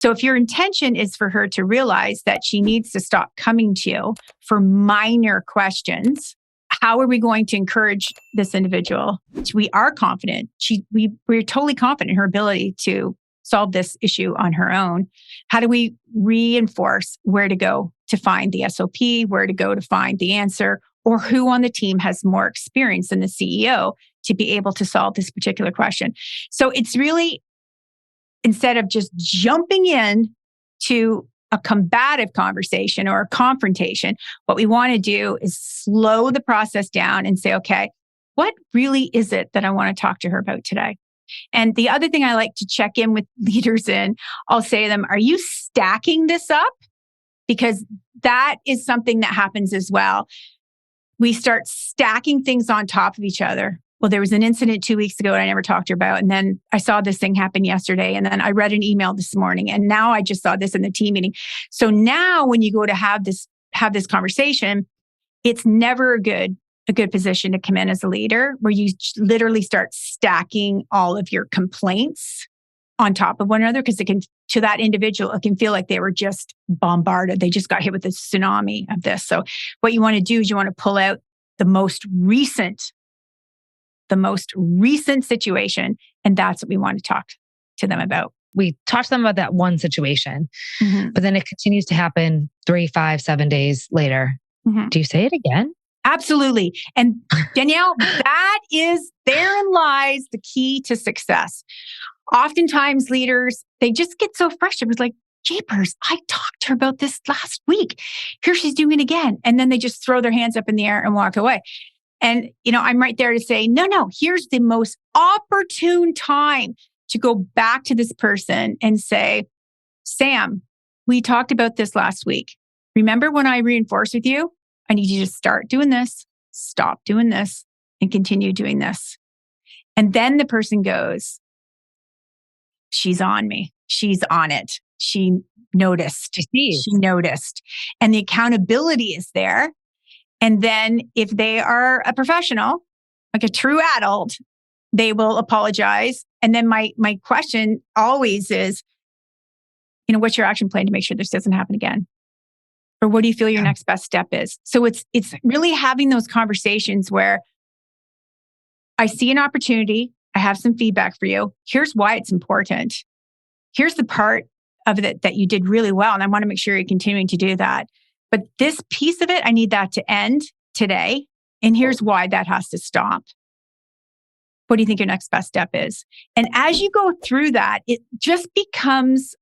So if your intention is for her to realize that she needs to stop coming to you for minor questions, how are we going to encourage this individual? We are confident. We're totally confident in her ability to solve this issue on her own. How do we reinforce where to go to find the SOP, where to go to find the answer, or who on the team has more experience than the CEO to be able to solve this particular question? So it's really, instead of just jumping in to a combative conversation or a confrontation, what we want to do is slow the process down and say, okay, what really is it that I want to talk to her about today? And the other thing I like to check in with leaders in, I'll say to them, are you stacking this up? Because that is something that happens as well. We start stacking things on top of each other. Well, there was an incident 2 weeks ago that I never talked to her about. And then I saw this thing happen yesterday. And then I read an email this morning. And now I just saw this in the team meeting. So now when you go to have this conversation, it's never a good position to come in as a leader where you literally start stacking all of your complaints on top of one another, because to that individual, it can feel like they were just bombarded. They just got hit with a tsunami of this. So what you want to do is you want to pull out the most recent situation. And that's what we want to talk to them about. We talk to them about that one situation, but then it continues to happen 3, 5, 7 days later. Do you say it again? Absolutely. And Danielle, therein lies the key to success. Oftentimes leaders, they just get so frustrated. It's like, jeepers, I talked to her about this last week. Here she's doing it again. And then they just throw their hands up in the air and walk away. And, I'm right there to say, no, here's the most opportune time to go back to this person and say, Sam, we talked about this last week. Remember when I reinforced with you? I need you to start doing this, stop doing this, and continue doing this. And then the person goes, she's on me. She's on it. She noticed. She noticed. And the accountability is there. And then if they are a professional, like a true adult, they will apologize. And then my question always is, what's your action plan to make sure this doesn't happen again? Or what do you feel your next best step is? So it's really having those conversations where I see an opportunity. I have some feedback for you. Here's why it's important. Here's the part of it that you did really well. And I want to make sure you're continuing to do that. But this piece of it, I need that to end today. And here's why that has to stop. What do you think your next best step is? And as you go through that, it just becomes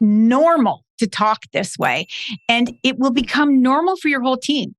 normal to talk this way. And it will become normal for your whole team.